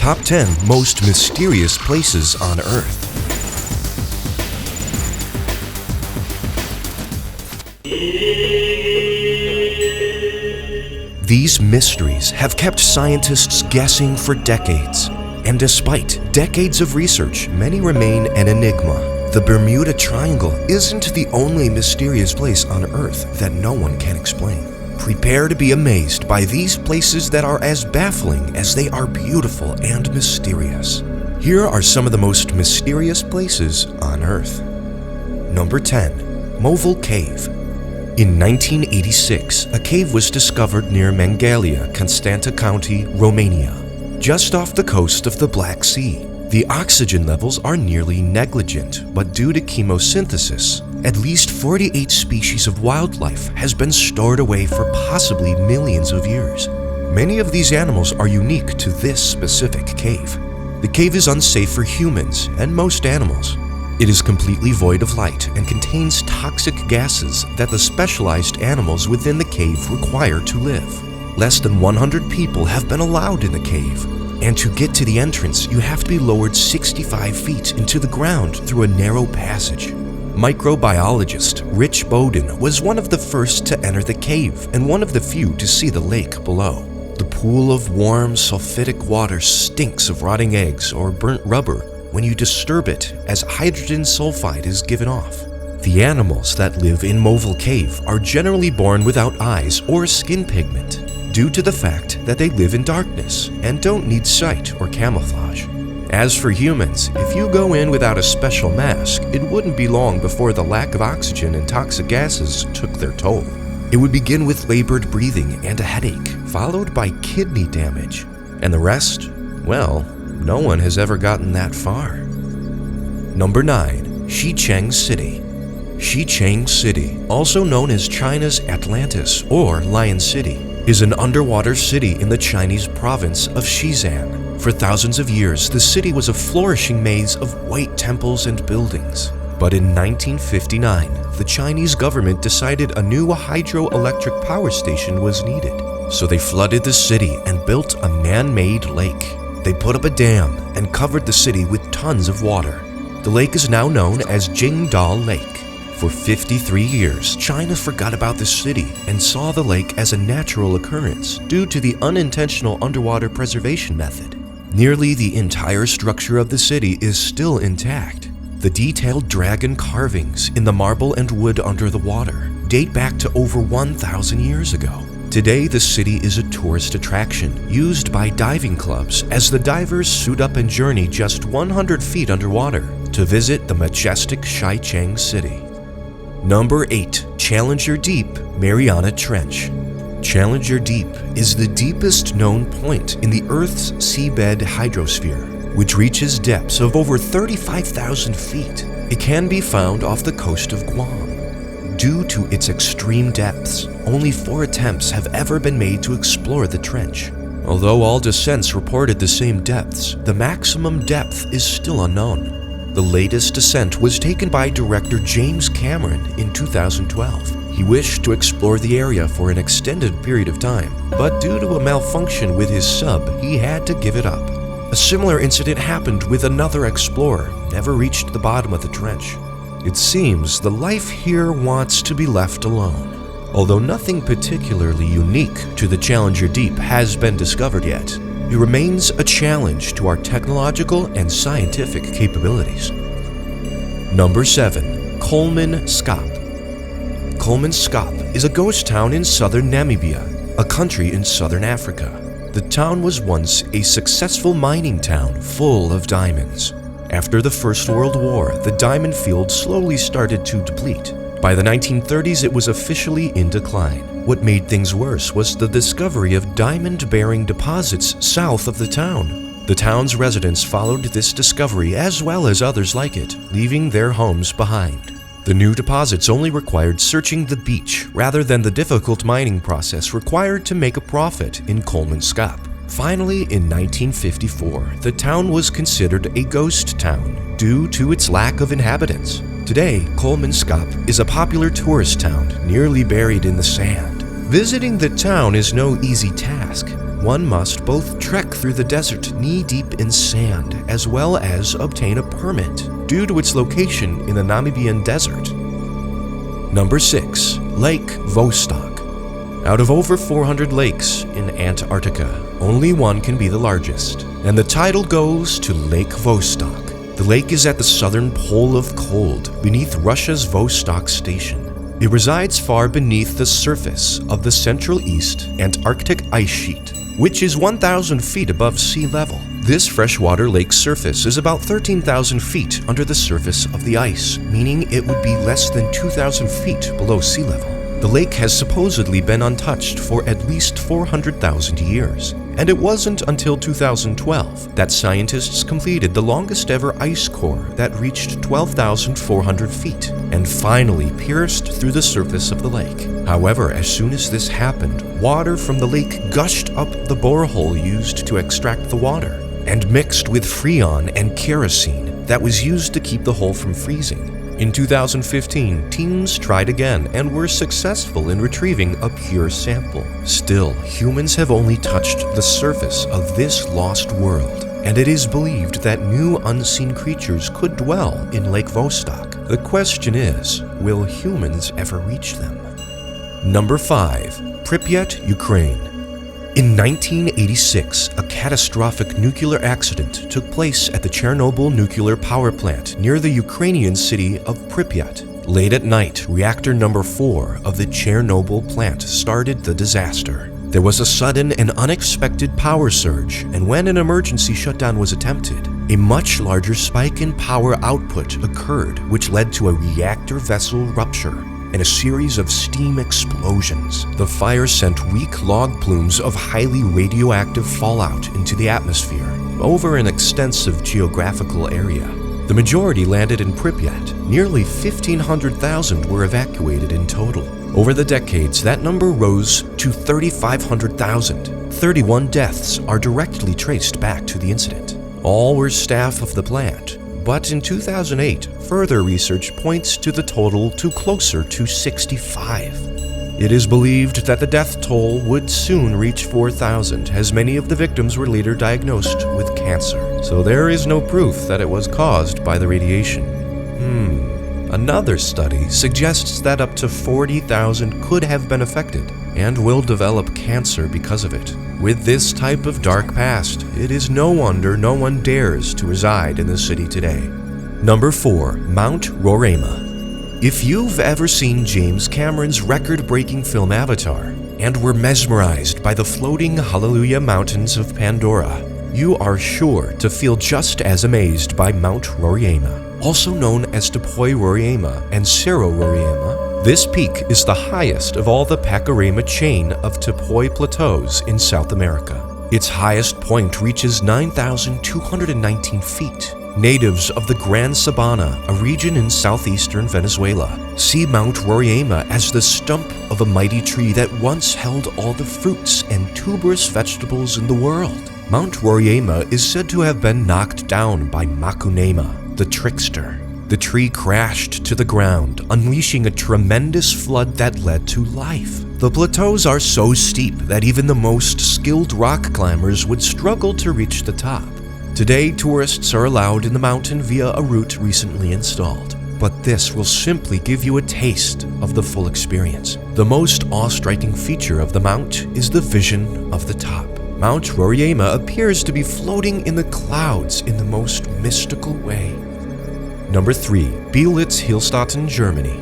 Top 10 Most Mysterious Places on Earth. These mysteries have kept scientists guessing for decades. And despite decades of research, many remain an enigma. The Bermuda Triangle isn't the only mysterious place on Earth that no one can explain. Prepare to be amazed by these places that are as baffling as they are beautiful and mysterious. Here are some of the most mysterious places on Earth. Number 10. Movile Cave. In 1986, a cave was discovered near Mangalia, Constanta County, Romania, just off the coast of the Black Sea. The oxygen levels are nearly negligent, but due to chemosynthesis, at least 48 species of wildlife has been stored away for possibly millions of years. Many of these animals are unique to this specific cave. The cave is unsafe for humans and most animals. It is completely void of light and contains toxic gases that the specialized animals within the cave require to live. Less than 100 people have been allowed in the cave. And to get to the entrance, you have to be lowered 65 feet into the ground through a narrow passage. Microbiologist Rich Bowden was one of the first to enter the cave and one of the few to see the lake below. The pool of warm, sulfitic water stinks of rotting eggs or burnt rubber when you disturb it, as hydrogen sulfide is given off. The animals that live in Movile Cave are generally born without eyes or skin pigment, due to the fact that they live in darkness and don't need sight or camouflage. As for humans, if you go in without a special mask, it wouldn't be long before the lack of oxygen and toxic gases took their toll. It would begin with labored breathing and a headache, followed by kidney damage. And the rest? Well, no one has ever gotten that far. Number 9. Xicheng City. Xicheng City, also known as China's Atlantis or Lion City, is an underwater city in the Chinese province of Xizan. For thousands of years, the city was a flourishing maze of white temples and buildings. But in 1959, the Chinese government decided a new hydroelectric power station was needed. So they flooded the city and built a man-made lake. They put up a dam and covered the city with tons of water. The lake is now known as Jingdao Lake. For 53 years, China forgot about the city and saw the lake as a natural occurrence due to the unintentional underwater preservation method. Nearly the entire structure of the city is still intact. The detailed dragon carvings in the marble and wood under the water date back to over 1,000 years ago. Today, the city is a tourist attraction used by diving clubs as the divers suit up and journey just 100 feet underwater to visit the majestic Xicheng City. Number 8. Challenger Deep, Mariana Trench. Challenger Deep is the deepest known point in the Earth's seabed hydrosphere, which reaches depths of over 35,000 feet. It can be found off the coast of Guam. Due to its extreme depths, only 4 attempts have ever been made to explore the trench. Although all descents reported the same depths, the maximum depth is still unknown. The latest descent was taken by director James Cameron in 2012. He wished to explore the area for an extended period of time, but due to a malfunction with his sub, he had to give it up. A similar incident happened with another explorer, never reached the bottom of the trench. It seems the life here wants to be left alone. Although nothing particularly unique to the Challenger Deep has been discovered yet, it remains a challenge to our technological and scientific capabilities. Number 7. Kolmaskop. Kolmaskop is a ghost town in southern Namibia, a country in southern Africa. The town was once a successful mining town full of diamonds. After the First World War, the diamond field slowly started to deplete. By the 1930s, it was officially in decline. What made things worse was the discovery of diamond-bearing deposits south of the town. The town's residents followed this discovery as well as others like it, leaving their homes behind. The new deposits only required searching the beach rather than the difficult mining process required to make a profit in Kolmaskop. Finally, in 1954, the town was considered a ghost town due to its lack of inhabitants. Today, Kolmaskop is a popular tourist town nearly buried in the sand. Visiting the town is no easy task. one must both trek through the desert knee-deep in sand as well as obtain a permit due to its location in the Namibian desert. Number 6. Lake Vostok. Out of over 400 lakes in Antarctica, only one can be the largest, and the title goes to Lake Vostok. The lake is at the southern pole of cold, beneath Russia's Vostok station. It resides far beneath the surface of the Central East Antarctic ice sheet, which is 1,000 feet above sea level. This freshwater lake surface is about 13,000 feet under the surface of the ice, meaning it would be less than 2,000 feet below sea level. The lake has supposedly been untouched for at least 400,000 years, and it wasn't until 2012 that scientists completed the longest ever ice core that reached 12,400 feet and finally pierced through the surface of the lake. However, as soon as this happened, water from the lake gushed up the borehole used to extract the water and mixed with freon and kerosene that was used to keep the hole from freezing. In 2015, teams tried again and were successful in retrieving a pure sample. Still, humans have only touched the surface of this lost world, and it is believed that new unseen creatures could dwell in Lake Vostok. The question is, will humans ever reach them? Number 5. Pripyat, Ukraine. In 1986, a catastrophic nuclear accident took place at the Chernobyl nuclear power plant near the Ukrainian city of Pripyat. Late at night, reactor number 4 of the Chernobyl plant started the disaster. There was a sudden and unexpected power surge, and when an emergency shutdown was attempted, a much larger spike in power output occurred, which led to a reactor vessel rupture and a series of steam explosions. The fire sent weak log plumes of highly radioactive fallout into the atmosphere over an extensive geographical area. The majority landed in Pripyat. Nearly 1,500,000 were evacuated in total. Over the decades, that number rose to 3,500,000. 31 deaths are directly traced back to the incident. All were staff of the plant. But in 2008, further research points to the total to closer to 65. It is believed that the death toll would soon reach 4,000, as many of the victims were later diagnosed with cancer. So there is no proof that it was caused by the radiation. Another study suggests that up to 40,000 could have been affected and will develop cancer because of it. With this type of dark past, it is no wonder no one dares to reside in the city today. Number 4. Mount Roraima. If you've ever seen James Cameron's record-breaking film Avatar and were mesmerized by the floating Hallelujah Mountains of Pandora, you are sure to feel just as amazed by Mount Roraima, also known as Tepuy Roraima and Cerro Roraima. This peak is the highest of all the Panorama chain of Tepuy plateaus in South America. Its highest point reaches 9,219 feet. Natives of the Gran Sabana, a region in southeastern Venezuela, see Mount Roraima as the stump of a mighty tree that once held all the fruits and tuberous vegetables in the world. Mount Roraima is said to have been knocked down by Macunema, the trickster. The tree crashed to the ground, unleashing a tremendous flood that led to life. The plateaus are so steep that even the most skilled rock climbers would struggle to reach the top. Today, tourists are allowed in the mountain via a route recently installed, but this will simply give you a taste of the full experience. The most awe-striking feature of the mount is the vision of the top. Mount Roraima appears to be floating in the clouds in the most mystical way. Number 3. Beelitz-Heilstatten, Germany.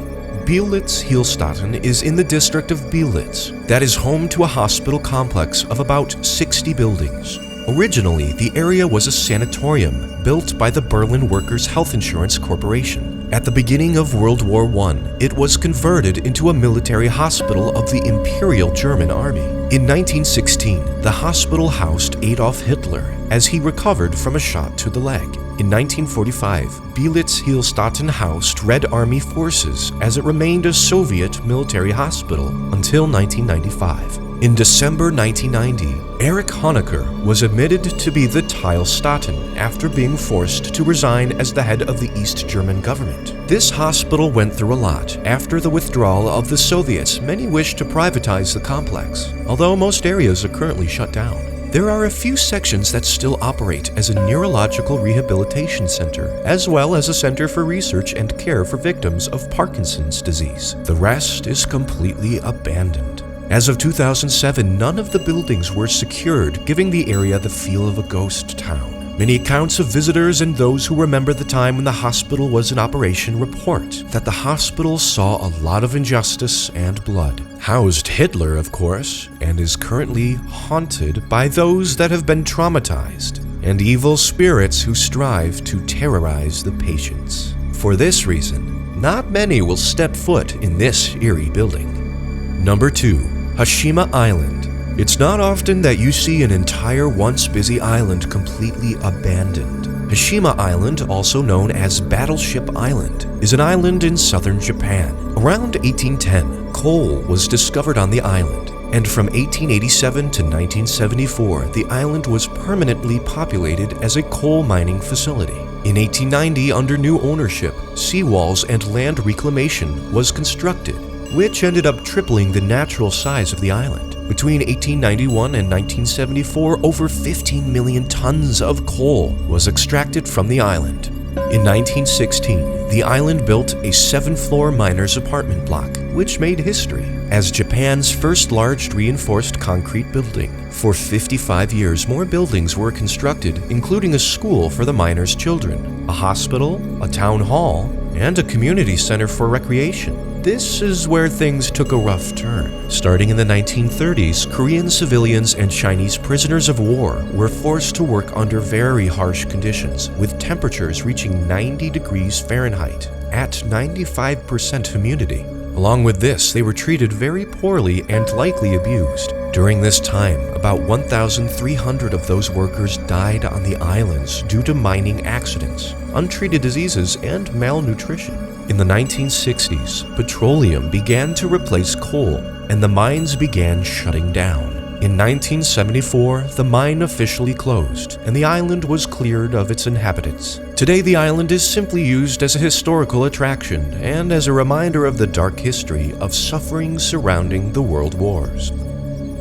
Beelitz-Heilstatten is in the district of Beelitz that is home to a hospital complex of about 60 buildings. Originally, the area was a sanatorium built by the Berlin Workers' Health Insurance Corporation. At the beginning of World War I, it was converted into a military hospital of the Imperial German Army. In 1916, the hospital housed Adolf Hitler as he recovered from a shot to the leg. In 1945, Beelitz-Heilstatten housed Red Army forces as it remained a Soviet military hospital until 1995. In December 1990, Erich Honecker was admitted to be the Heilstatten after being forced to resign as the head of the East German government. This hospital went through a lot. After the withdrawal of the Soviets, many wished to privatize the complex, although most areas are currently shut down. There are a few sections that still operate as a neurological rehabilitation center, as well as a center for research and care for victims of Parkinson's disease. The rest is completely abandoned. As of 2007, none of the buildings were secured, giving the area the feel of a ghost town. Many accounts of visitors and those who remember the time when the hospital was in operation report that the hospital saw a lot of injustice and blood. Housed Hitler, of course, and is currently haunted by those that have been traumatized and evil spirits who strive to terrorize the patients. For this reason, not many will step foot in this eerie building. Number 2. Hashima Island. It's not often that you see an entire once busy island completely abandoned. Hashima Island, also known as Battleship Island, is an island in southern Japan. Around 1810, coal was discovered on the island, and from 1887 to 1974, the island was permanently populated as a coal mining facility. In 1890, under new ownership, seawalls and land reclamation was constructed, which ended up tripling the natural size of the island. Between 1891 and 1974, over 15 million tons of coal was extracted from the island. In 1916, the island built a 7-floor miners' apartment block, which made history as Japan's first large reinforced concrete building. For 55 years, more buildings were constructed, including a school for the miners' children, a hospital, a town hall, and a community center for recreation. This is where things took a rough turn. Starting in the 1930s, Korean civilians and Chinese prisoners of war were forced to work under very harsh conditions, with temperatures reaching 90 degrees Fahrenheit at 95% humidity. Along with this, they were treated very poorly and likely abused. During this time, about 1,300 of those workers died on the islands due to mining accidents, untreated diseases, and malnutrition. In the 1960s, petroleum began to replace coal, and the mines began shutting down. In 1974, the mine officially closed, and the island was cleared of its inhabitants. Today, the island is simply used as a historical attraction and as a reminder of the dark history of suffering surrounding the world wars.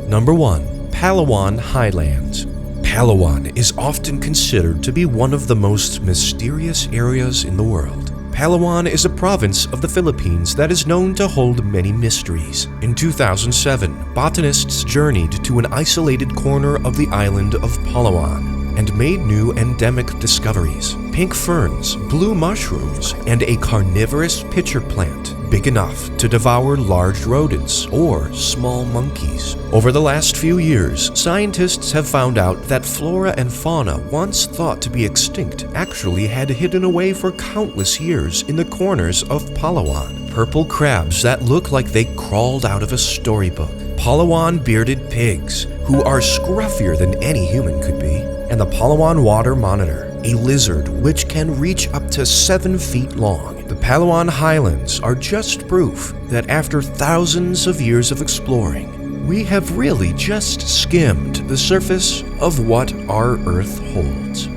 Number 1. Palawan Highlands. Palawan is often considered to be one of the most mysterious areas in the world. Palawan is a province of the Philippines that is known to hold many mysteries. In 2007, botanists journeyed to an isolated corner of the island of Palawan and made new endemic discoveries: pink ferns, blue mushrooms, and a carnivorous pitcher plant big enough to devour large rodents or small monkeys. Over the last few years, scientists have found out that flora and fauna once thought to be extinct actually had hidden away for countless years in the corners of Palawan. Purple crabs that look like they crawled out of a storybook, Palawan bearded pigs, who are scruffier than any human could be, and the Palawan water monitor, a lizard which can reach up to 7 feet long. The Palawan Highlands are just proof that after thousands of years of exploring, we have really just skimmed the surface of what our Earth holds.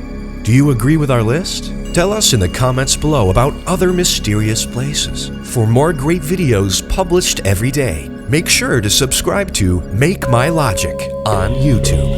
Do you agree with our list? Tell us in the comments below about other mysterious places. For more great videos published every day, make sure to subscribe to Make My Logic on YouTube.